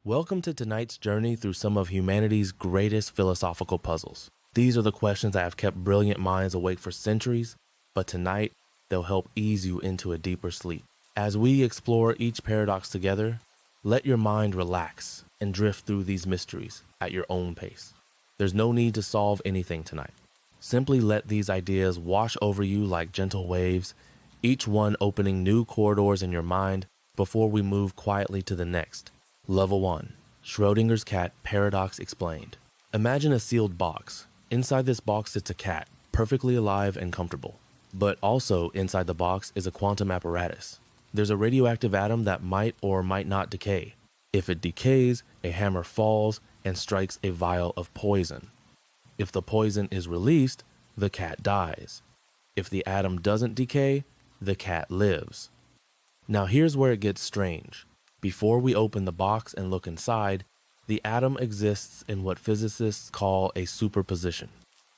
Welcome to tonight's journey through some of humanity's greatest philosophical puzzles. These are the questions that have kept brilliant minds awake for centuries, but tonight they'll help ease you into a deeper sleep. As we explore each paradox together, let your mind relax and drift through these mysteries at your own pace. There's no need to solve anything tonight. Simply let these ideas wash over you like gentle waves, each one opening new corridors in your mind before we move quietly to the next. Level 1. Schrödinger's cat paradox explained. Imagine a sealed box. Inside this box sits a cat, perfectly alive and comfortable. But also inside the box is a quantum apparatus. There's a radioactive atom that might or might not decay. If it decays, a hammer falls and strikes a vial of poison. If the poison is released, the cat dies. If the atom doesn't decay, the cat lives. Now here's where it gets strange. Before we open the box and look inside, the atom exists in what physicists call a superposition.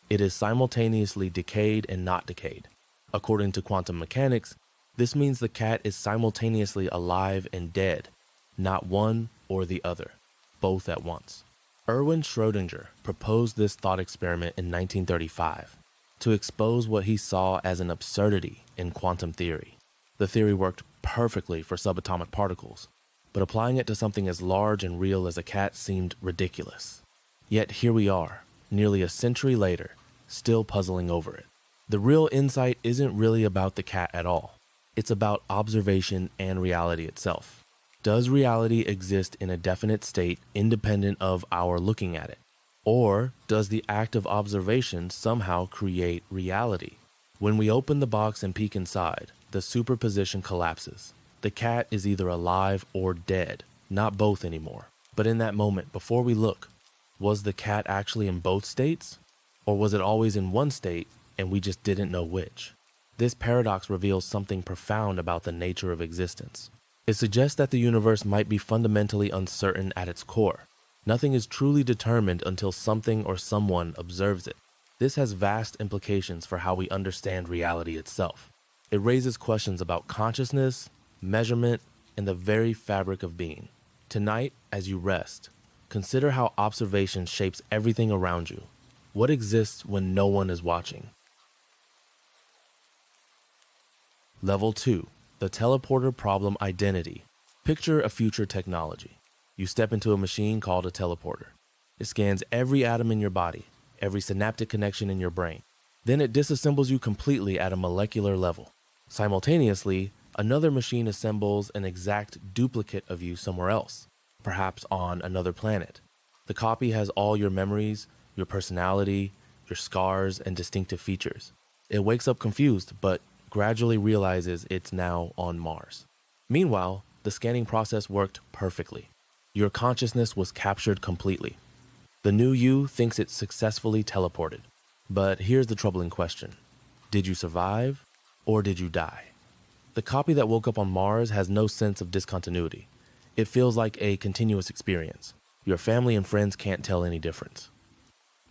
It is simultaneously decayed and not decayed. According to quantum mechanics, this means the cat is simultaneously alive and dead, not one or the other, both at once. Erwin Schrödinger proposed this thought experiment in 1935 to expose what he saw as an absurdity in quantum theory. The theory worked perfectly for subatomic particles, but applying it to something as large and real as a cat seemed ridiculous. Yet here we are, nearly a century later, still puzzling over it. The real insight isn't really about the cat at all. It's about observation and reality itself. Does reality exist in a definite state independent of our looking at it? Or does the act of observation somehow create reality? When we open the box and peek inside, the superposition collapses. The cat is either alive or dead, not both anymore. But in that moment, before we look, was the cat actually in both states? Or was it always in one state and we just didn't know which? This paradox reveals something profound about the nature of existence. It suggests that the universe might be fundamentally uncertain at its core. Nothing is truly determined until something or someone observes it. This has vast implications for how we understand reality itself. It raises questions about consciousness, measurement, and the very fabric of being. Tonight, as you rest, consider how observation shapes everything around you. What exists when no one is watching? Level 2. The teleporter problem identity. Picture a future technology. You step into a machine called a teleporter. It scans every atom in your body, every synaptic connection in your brain. Then it disassembles you completely at a molecular level. Simultaneously, another machine assembles an exact duplicate of you somewhere else, perhaps on another planet. The copy has all your memories, your personality, your scars, and distinctive features. It wakes up confused, but gradually realizes it's now on Mars. Meanwhile, the scanning process worked perfectly. Your consciousness was captured completely. The new you thinks it's successfully teleported. But here's the troubling question. Did you survive, or did you die? The copy that woke up on Mars has no sense of discontinuity. It feels like a continuous experience. Your family and friends can't tell any difference.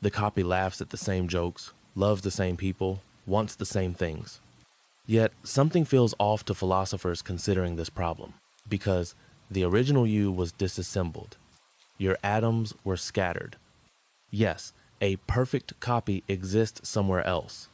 The copy laughs at the same jokes, loves the same people, wants the same things. Yet, something feels off to philosophers considering this problem, because the original you was disassembled. Your atoms were scattered. Yes, a perfect copy exists somewhere else,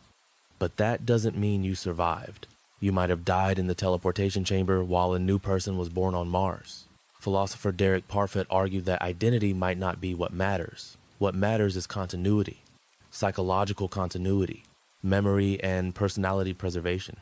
but that doesn't mean you survived. You might have died in the teleportation chamber while a new person was born on Mars. Philosopher Derek Parfit argued that identity might not be what matters. What matters is continuity, psychological continuity, memory, and personality preservation.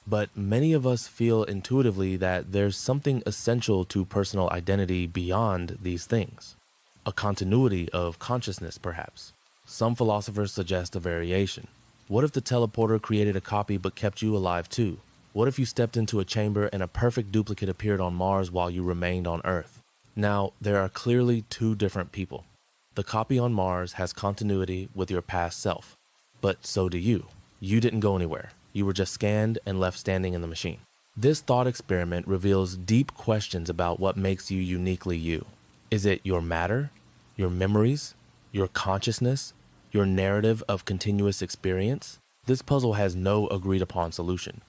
But many of us feel intuitively that there's something essential to personal identity beyond these things. A continuity of consciousness, perhaps. Some philosophers suggest a variation. What if the teleporter created a copy but kept you alive too? What if you stepped into a chamber and a perfect duplicate appeared on Mars while you remained on Earth? Now, there are clearly two different people. The copy on Mars has continuity with your past self, but so do you. You didn't go anywhere. You were just scanned and left standing in the machine. This thought experiment reveals deep questions about what makes you uniquely you. Is it your matter, your memories, your consciousness, your narrative of continuous experience? This puzzle has no agreed upon solution.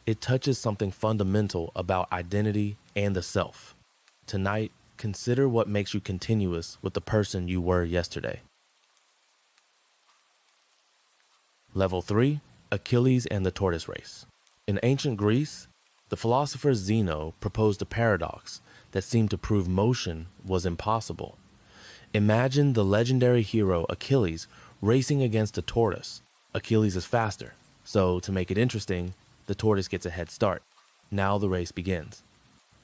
It touches something fundamental about identity and the self. Tonight, consider what makes you continuous with the person you were yesterday. Level 3, Achilles and the Tortoise Race. In ancient Greece, the philosopher Zeno proposed a paradox that seemed to prove motion was impossible. Imagine the legendary hero Achilles racing against a tortoise. Achilles is faster, so to make it interesting, the tortoise gets a head start. Now the race begins.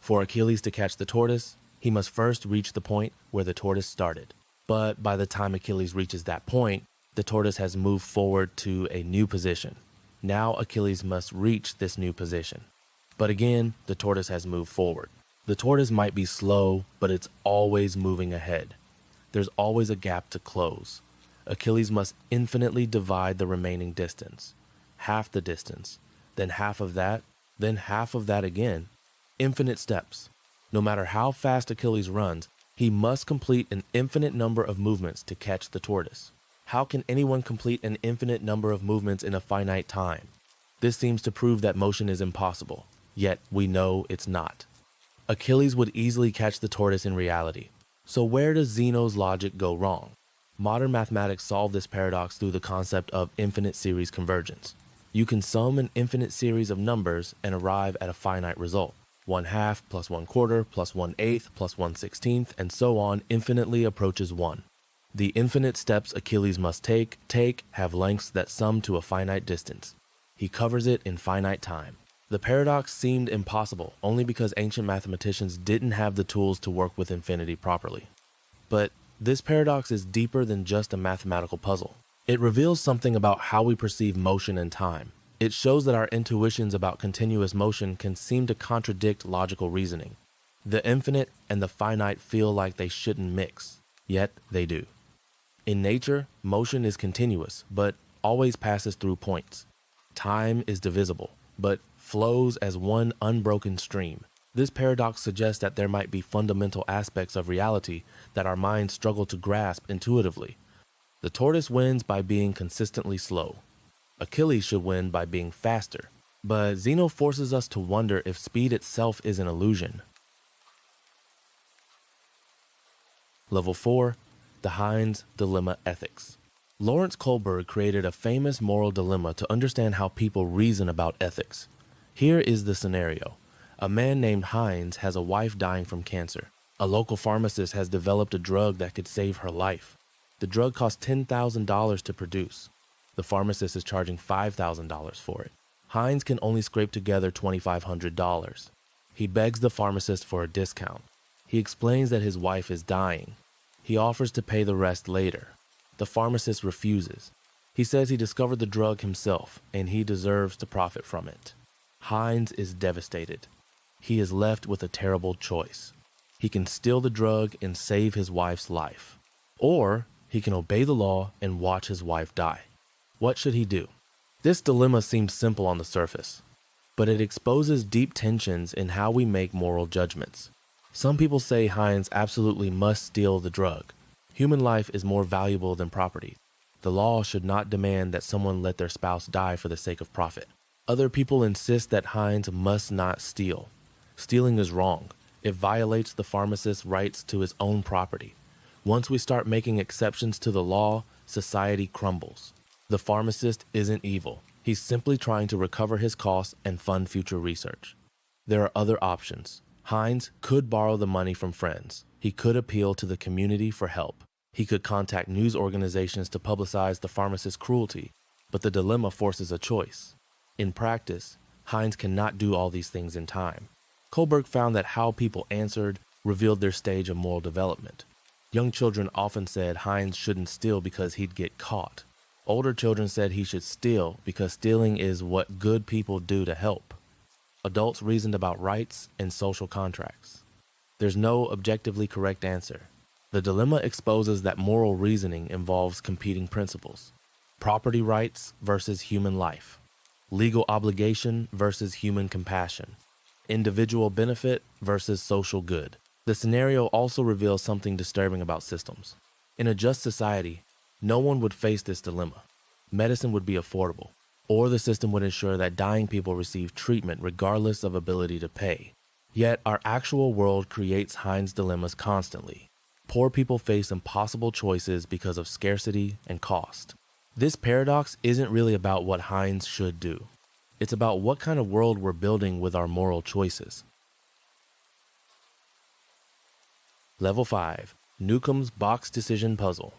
For Achilles to catch the tortoise, he must first reach the point where the tortoise started. But by the time Achilles reaches that point, the tortoise has moved forward to a new position. Now Achilles must reach this new position. But again, the tortoise has moved forward. The tortoise might be slow, but it's always moving ahead. There's always a gap to close. Achilles must infinitely divide the remaining distance. Half the distance, then half of that, then half of that again. Infinite steps. No matter how fast Achilles runs, he must complete an infinite number of movements to catch the tortoise. How can anyone complete an infinite number of movements in a finite time? This seems to prove that motion is impossible, yet we know it's not. Achilles would easily catch the tortoise in reality. So where does Zeno's logic go wrong? Modern mathematics solve this paradox through the concept of infinite series convergence. You can sum an infinite series of numbers and arrive at a finite result. 1/2 plus 1/4 plus 1/8 plus 1/16 and so on infinitely approaches 1. The infinite steps Achilles must take have lengths that sum to a finite distance. He covers it in finite time. The paradox seemed impossible only because ancient mathematicians didn't have the tools to work with infinity properly. But this paradox is deeper than just a mathematical puzzle. It reveals something about how we perceive motion and time. It shows that our intuitions about continuous motion can seem to contradict logical reasoning. The infinite and the finite feel like they shouldn't mix, yet they do. In nature, motion is continuous, but always passes through points. Time is divisible, but flows as one unbroken stream. This paradox suggests that there might be fundamental aspects of reality that our minds struggle to grasp intuitively. The tortoise wins by being consistently slow. Achilles should win by being faster. But Zeno forces us to wonder if speed itself is an illusion. Level 4, the Heinz Dilemma Ethics. Lawrence Kohlberg created a famous moral dilemma to understand how people reason about ethics. Here is the scenario. A man named Heinz has a wife dying from cancer. A local pharmacist has developed a drug that could save her life. The drug costs $10,000 to produce. The pharmacist is charging $5,000 for it. Heinz can only scrape together $2,500. He begs the pharmacist for a discount. He explains that his wife is dying. He offers to pay the rest later. The pharmacist refuses. He says he discovered the drug himself and he deserves to profit from it. Heinz is devastated. He is left with a terrible choice. He can steal the drug and save his wife's life. Or he can obey the law and watch his wife die. What should he do? This dilemma seems simple on the surface, but it exposes deep tensions in how we make moral judgments. Some people say Heinz absolutely must steal the drug. Human life is more valuable than property. The law should not demand that someone let their spouse die for the sake of profit. Other people insist that Heinz must not steal. Stealing is wrong. It violates the pharmacist's rights to his own property. Once we start making exceptions to the law, society crumbles. The pharmacist isn't evil. He's simply trying to recover his costs and fund future research. There are other options. Heinz could borrow the money from friends. He could appeal to the community for help. He could contact news organizations to publicize the pharmacist's cruelty, but the dilemma forces a choice. In practice, Heinz cannot do all these things in time. Kohlberg found that how people answered revealed their stage of moral development. Young children often said Heinz shouldn't steal because he'd get caught. Older children said he should steal because stealing is what good people do to help. Adults reasoned about rights and social contracts. There's no objectively correct answer. The dilemma exposes that moral reasoning involves competing principles. Property rights versus human life. Legal obligation versus human compassion. Individual benefit versus social good. The scenario also reveals something disturbing about systems. In a just society, no one would face this dilemma. Medicine would be affordable, or the system would ensure that dying people receive treatment regardless of ability to pay. Yet our actual world creates Heinz dilemmas constantly. Poor people face impossible choices because of scarcity and cost. This paradox isn't really about what Heinz should do. It's about what kind of world we're building with our moral choices. Level 5. Newcomb's Box Decision Puzzle.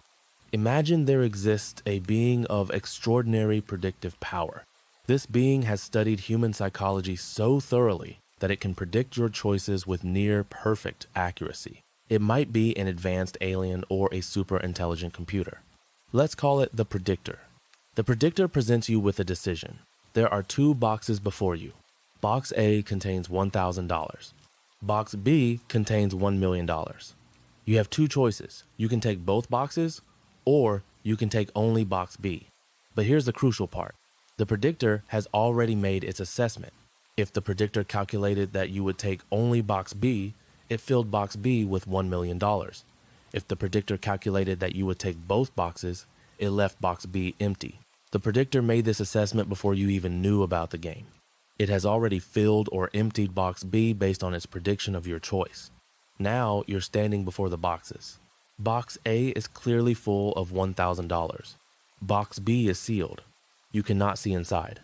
Imagine there exists a being of extraordinary predictive power. This being has studied human psychology so thoroughly that it can predict your choices with near perfect accuracy. It might be an advanced alien or a super intelligent computer. Let's call it the predictor. The predictor presents you with a decision. There are two boxes before you. Box A contains $1,000. Box B contains $1 million. You have two choices. You can take both boxes, or you can take only box B. But here's the crucial part. The predictor has already made its assessment. If the predictor calculated that you would take only box B, it filled box B with $1 million. If the predictor calculated that you would take both boxes, it left box B empty. The predictor made this assessment before you even knew about the game. It has already filled or emptied box B based on its prediction of your choice. Now you're standing before the boxes. Box A is clearly full of $1,000. Box B is sealed. You cannot see inside.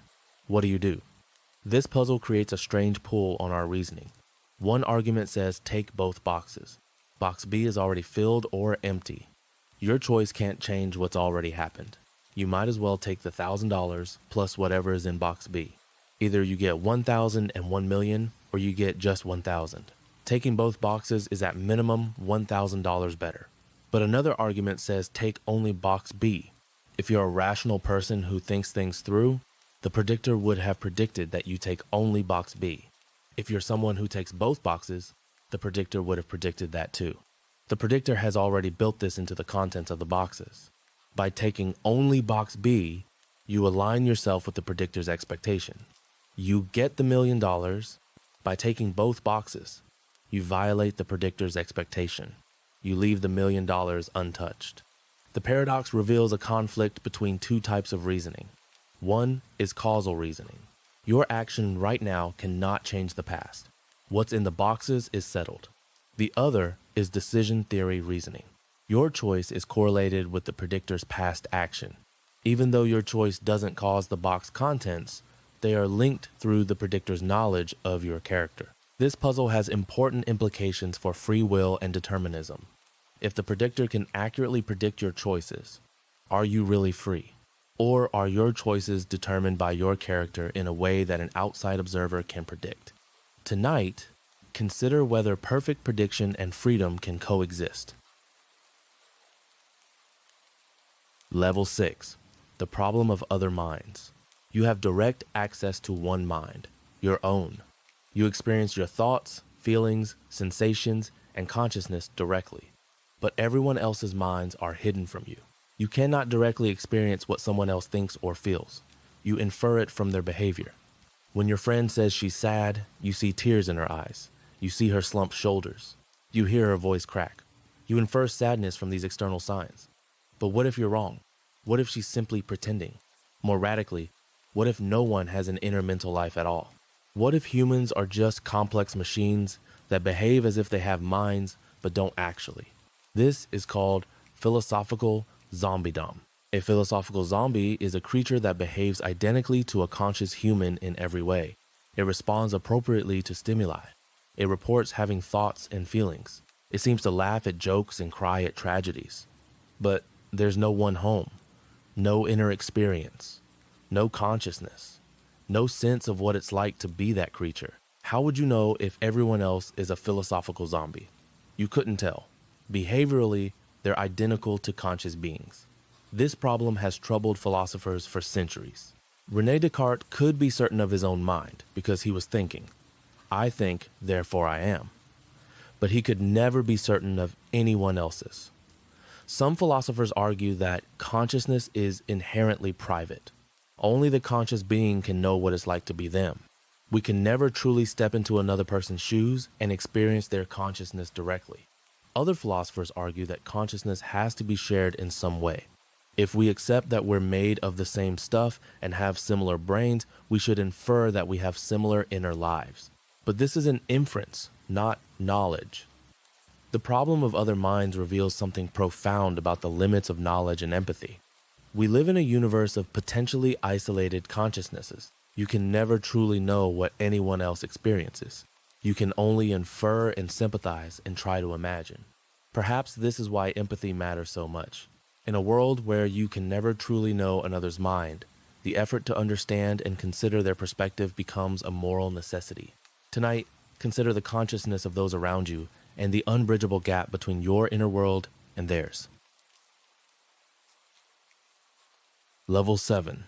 What do? This puzzle creates a strange pull on our reasoning. One argument says take both boxes. Box B is already filled or empty. Your choice can't change what's already happened. You might as well take the $1,000 plus whatever is in box B. Either you get 1,000 and 1 million, or you get just 1,000. Taking both boxes is at minimum $1,000 better. But another argument says take only box B. If you're a rational person who thinks things through, the predictor would have predicted that you take only box B. If you're someone who takes both boxes, the predictor would have predicted that too. The predictor has already built this into the contents of the boxes. By taking only box B, you align yourself with the predictor's expectation. You get the $1 million. By taking both boxes, you violate the predictor's expectation. You leave the $1 million untouched. The paradox reveals a conflict between two types of reasoning. One is causal reasoning. Your action right now cannot change the past. What's in the boxes is settled. The other is decision theory reasoning. Your choice is correlated with the predictor's past action. Even though your choice doesn't cause the box contents, they are linked through the predictor's knowledge of your character. This puzzle has important implications for free will and determinism. If the predictor can accurately predict your choices, are you really free? Or are your choices determined by your character in a way that an outside observer can predict? Tonight, consider whether perfect prediction and freedom can coexist. Level 6. The problem of other minds. You have direct access to one mind, your own. You experience your thoughts, feelings, sensations, and consciousness directly. But everyone else's minds are hidden from you. You cannot directly experience what someone else thinks or feels. You infer it from their behavior. When your friend says she's sad, you see tears in her eyes. You see her slumped shoulders. You hear her voice crack. You infer sadness from these external signs. But what if you're wrong? What if she's simply pretending? More radically, what if no one has an inner mental life at all? What if humans are just complex machines that behave as if they have minds but don't actually? This is called philosophical zombiedom. A philosophical zombie is a creature that behaves identically to a conscious human in every way. It responds appropriately to stimuli. It reports having thoughts and feelings. It seems to laugh at jokes and cry at tragedies. But there's no one home, no inner experience, no consciousness, no sense of what it's like to be that creature. How would you know if everyone else is a philosophical zombie? You couldn't tell. Behaviorally, they're identical to conscious beings. This problem has troubled philosophers for centuries. René Descartes could be certain of his own mind because he was thinking, I think, therefore I am. But he could never be certain of anyone else's. Some philosophers argue that consciousness is inherently private. Only the conscious being can know what it's like to be them. We can never truly step into another person's shoes and experience their consciousness directly. Other philosophers argue that consciousness has to be shared in some way. If we accept that we're made of the same stuff and have similar brains, we should infer that we have similar inner lives. But this is an inference, not knowledge. The problem of other minds reveals something profound about the limits of knowledge and empathy. We live in a universe of potentially isolated consciousnesses. You can never truly know what anyone else experiences. You can only infer and sympathize and try to imagine. Perhaps this is why empathy matters so much. In a world where you can never truly know another's mind, the effort to understand and consider their perspective becomes a moral necessity. Tonight, consider the consciousness of those around you and the unbridgeable gap between your inner world and theirs. Level 7.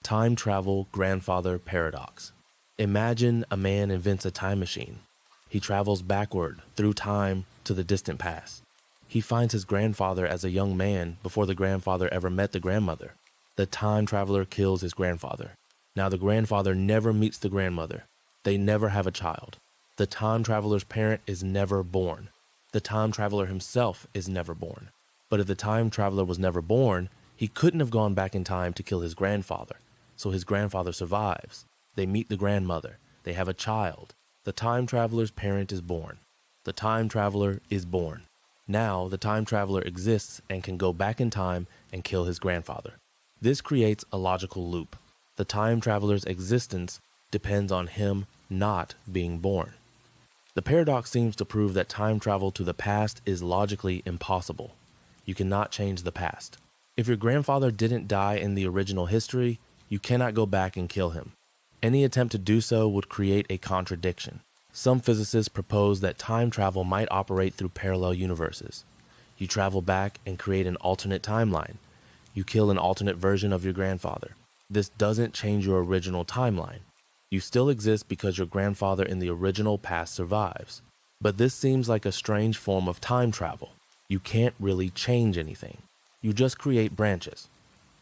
Time Travel Grandfather Paradox. Imagine a man invents a time machine. He travels backward through time to the distant past. He finds his grandfather as a young man before the grandfather ever met the grandmother. The time traveler kills his grandfather. Now the grandfather never meets the grandmother. They never have a child. The time traveler's parent is never born. The time traveler himself is never born. But if the time traveler was never born, he couldn't have gone back in time to kill his grandfather. So his grandfather survives. They meet the grandmother. They have a child. The time traveler's parent is born. The time traveler is born. Now the time traveler exists and can go back in time and kill his grandfather. This creates a logical loop. The time traveler's existence depends on him not being born. The paradox seems to prove that time travel to the past is logically impossible. You cannot change the past. If your grandfather didn't die in the original history, you cannot go back and kill him. Any attempt to do so would create a contradiction. Some physicists propose that time travel might operate through parallel universes. You travel back and create an alternate timeline. You kill an alternate version of your grandfather. This doesn't change your original timeline. You still exist because your grandfather in the original past survives. But this seems like a strange form of time travel. You can't really change anything. You just create branches.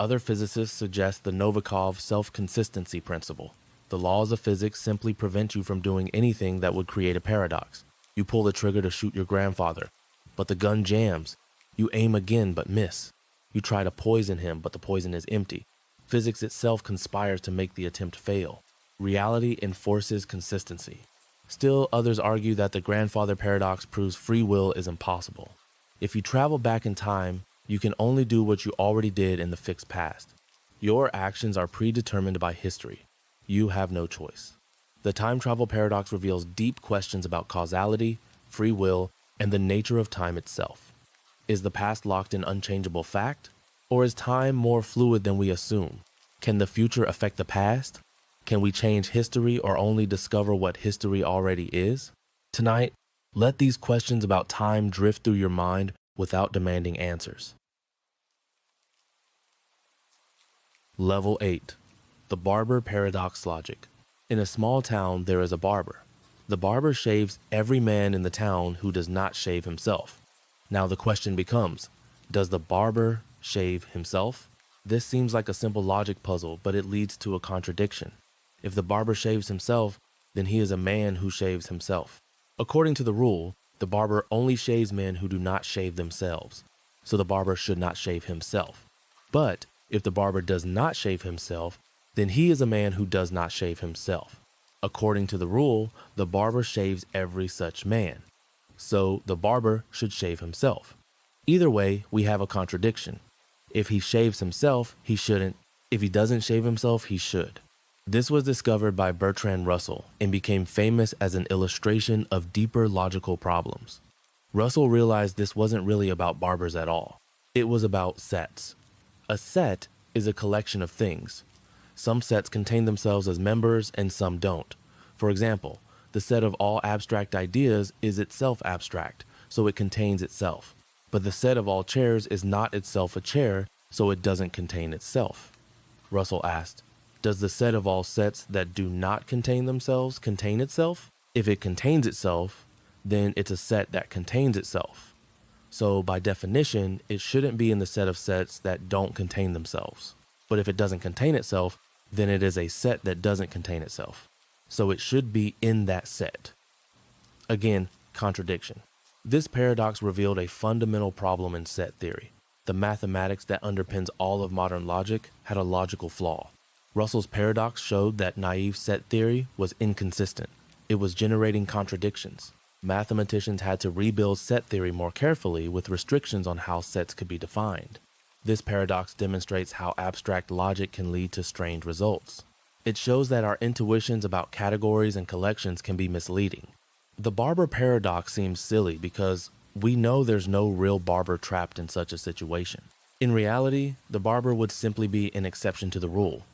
Other physicists suggest the Novikov self-consistency principle. The laws of physics simply prevent you from doing anything that would create a paradox. You pull the trigger to shoot your grandfather, but the gun jams. You aim again but miss. You try to poison him, but the poison is empty. Physics itself conspires to make the attempt fail. Reality enforces consistency. Still, others argue that the grandfather paradox proves free will is impossible. If you travel back in time, you can only do what you already did in the fixed past. Your actions are predetermined by history. You have no choice. The time travel paradox reveals deep questions about causality, free will, and the nature of time itself. Is the past locked in unchangeable fact? Or is time more fluid than we assume? Can the future affect the past? Can we change history or only discover what history already is? Tonight, let these questions about time drift through your mind without demanding answers. Level 8. The Barber Paradox Logic. In a small town, there is a barber. The barber shaves every man in the town who does not shave himself. Now the question becomes, does the barber shave himself? This seems like a simple logic puzzle, but it leads to a contradiction. If the barber shaves himself, then he is a man who shaves himself. According to the rule, the barber only shaves men who do not shave themselves, so the barber should not shave himself. But if the barber does not shave himself, then he is a man who does not shave himself. According to the rule, the barber shaves every such man, so the barber should shave himself. Either way, we have a contradiction. If he shaves himself, he shouldn't. If he doesn't shave himself, he should. This was discovered by Bertrand Russell and became famous as an illustration of deeper logical problems. Russell realized this wasn't really about barbers at all. It was about sets. A set is a collection of things. Some sets contain themselves as members and some don't. For example, the set of all abstract ideas is itself abstract, so it contains itself. But the set of all chairs is not itself a chair, so it doesn't contain itself. Russell asked, does the set of all sets that do not contain themselves contain itself? If it contains itself, then it's a set that contains itself. So by definition, it shouldn't be in the set of sets that don't contain themselves. But if it doesn't contain itself, then it is a set that doesn't contain itself. So it should be in that set. Again, contradiction. This paradox revealed a fundamental problem in set theory. The mathematics that underpins all of modern logic had a logical flaw. Russell's paradox showed that naive set theory was inconsistent. It was generating contradictions. Mathematicians had to rebuild set theory more carefully with restrictions on how sets could be defined. This paradox demonstrates how abstract logic can lead to strange results. It shows that our intuitions about categories and collections can be misleading. The Barber paradox seems silly because we know there's no real barber trapped in such a situation. In reality, the barber would simply be an exception to the rule.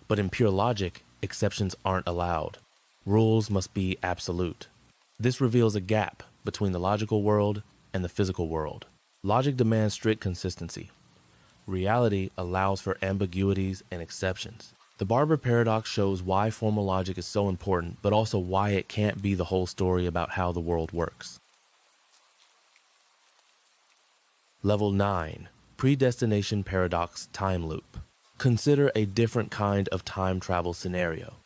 But in pure logic, exceptions aren't allowed. Rules must be absolute. This reveals a gap between the logical world and the physical world. Logic demands strict consistency. Reality allows for ambiguities and exceptions. The Barber paradox shows why formal logic is so important, but also why it can't be the whole story about how the world works. Level 9. Predestination Paradox Time Loop. Consider a different kind of time travel scenario.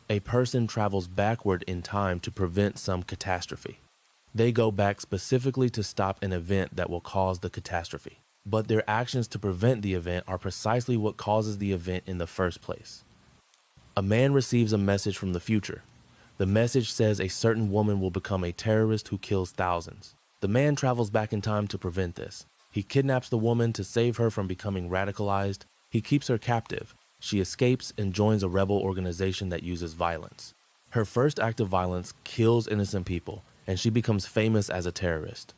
A person travels backward in time to prevent some catastrophe. They go back specifically to stop an event that will cause the catastrophe. But their actions to prevent the event are precisely what causes the event in the first place. A man receives a message from the future. The message says a certain woman will become a terrorist who kills thousands. The man travels back in time to prevent this. He kidnaps the woman to save her from becoming radicalized. He keeps her captive. She escapes and joins a rebel organization that uses violence. Her first act of violence kills innocent people, and she becomes famous as a terrorist.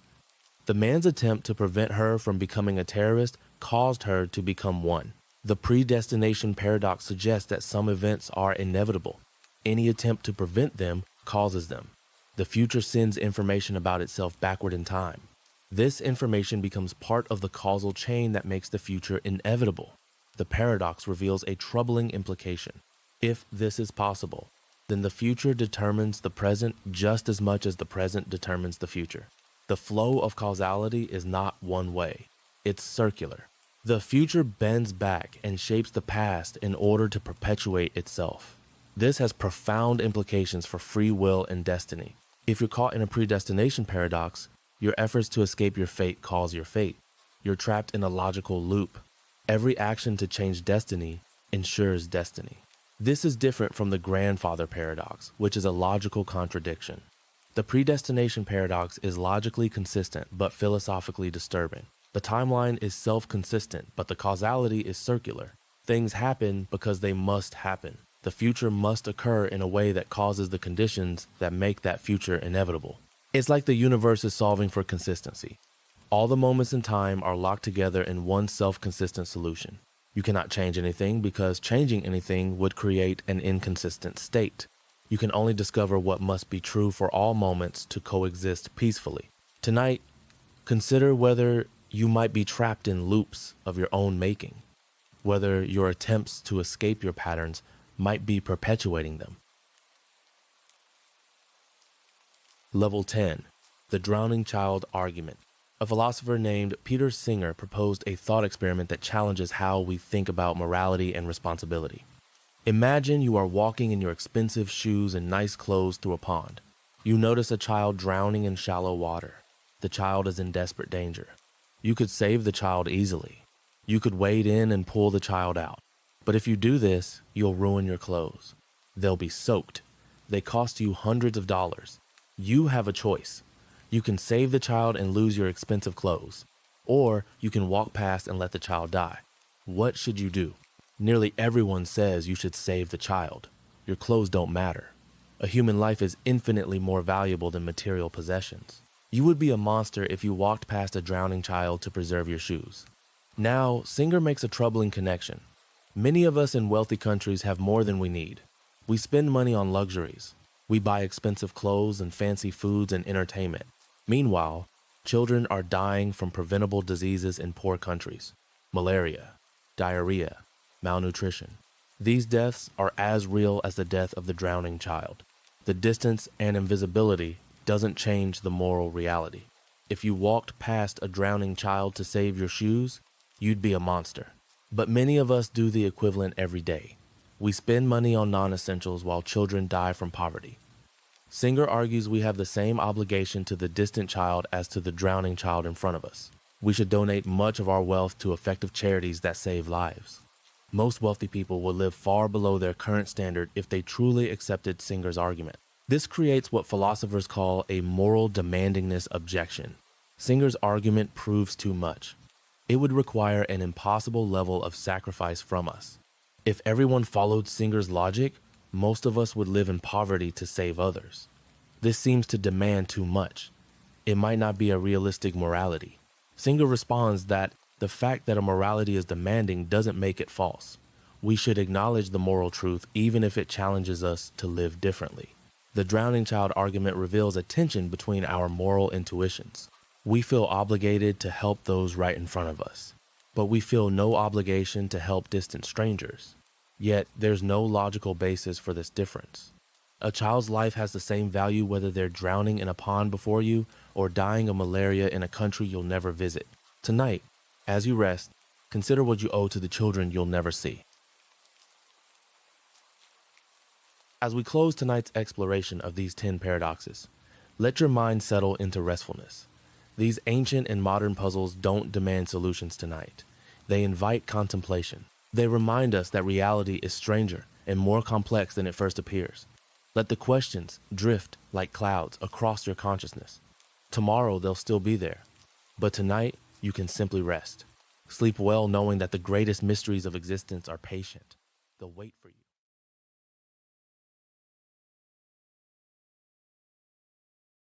The man's attempt to prevent her from becoming a terrorist caused her to become one. The predestination paradox suggests that some events are inevitable. Any attempt to prevent them causes them. The future sends information about itself backward in time. This information becomes part of the causal chain that makes the future inevitable. The paradox reveals a troubling implication. If this is possible, then the future determines the present just as much as the present determines the future. The flow of causality is not one way. It's circular. The future bends back and shapes the past in order to perpetuate itself. This has profound implications for free will and destiny. If you're caught in a predestination paradox, your efforts to escape your fate cause your fate. You're trapped in a logical loop. Every action to change destiny ensures destiny. This is different from the grandfather paradox, which is a logical contradiction. The predestination paradox is logically consistent but philosophically disturbing. The timeline is self-consistent, but the causality is circular. Things happen because they must happen. The future must occur in a way that causes the conditions that make that future inevitable. It's like the universe is solving for consistency. All the moments in time are locked together in one self-consistent solution. You cannot change anything because changing anything would create an inconsistent state. You can only discover what must be true for all moments to coexist peacefully. Tonight, consider whether you might be trapped in loops of your own making, whether your attempts to escape your patterns might be perpetuating them. Level 10. The Drowning Child Argument. A philosopher named Peter Singer proposed a thought experiment that challenges how we think about morality and responsibility. Imagine you are walking in your expensive shoes and nice clothes through a pond. You notice a child drowning in shallow water. The child is in desperate danger. You could save the child easily. You could wade in and pull the child out. But if you do this, you'll ruin your clothes. They'll be soaked. They cost you hundreds of dollars. You have a choice. You can save the child and lose your expensive clothes, or you can walk past and let the child die. What should you do? Nearly everyone says you should save the child. Your clothes don't matter. A human life is infinitely more valuable than material possessions. You would be a monster if you walked past a drowning child to preserve your shoes. Now, Singer makes a troubling connection. Many of us in wealthy countries have more than we need. We spend money on luxuries. We buy expensive clothes and fancy foods and entertainment. Meanwhile, children are dying from preventable diseases in poor countries. Malaria, diarrhea, malnutrition. These deaths are as real as the death of the drowning child. The distance and invisibility doesn't change the moral reality. If you walked past a drowning child to save your shoes, you'd be a monster. But many of us do the equivalent every day. We spend money on non-essentials while children die from poverty. Singer argues we have the same obligation to the distant child as to the drowning child in front of us. We should donate much of our wealth to effective charities that save lives. Most wealthy people will live far below their current standard if they truly accepted Singer's argument. This creates what philosophers call a moral demandingness objection. Singer's argument proves too much. It would require an impossible level of sacrifice from us. If everyone followed Singer's logic, most of us would live in poverty to save others. This seems to demand too much. It might not be a realistic morality. Singer responds that the fact that a morality is demanding doesn't make it false. We should acknowledge the moral truth even if it challenges us to live differently. The drowning child argument reveals a tension between our moral intuitions. We feel obligated to help those right in front of us, but we feel no obligation to help distant strangers. Yet, there's no logical basis for this difference. A child's life has the same value whether they're drowning in a pond before you or dying of malaria in a country you'll never visit. Tonight, as you rest, consider what you owe to the children you'll never see. As we close tonight's exploration of these 10 paradoxes, let your mind settle into restfulness. These ancient and modern puzzles don't demand solutions tonight. They invite contemplation. They remind us that reality is stranger and more complex than it first appears. Let the questions drift like clouds across your consciousness. Tomorrow they'll still be there, but tonight you can simply rest. Sleep well knowing that the greatest mysteries of existence are patient. They'll wait for you.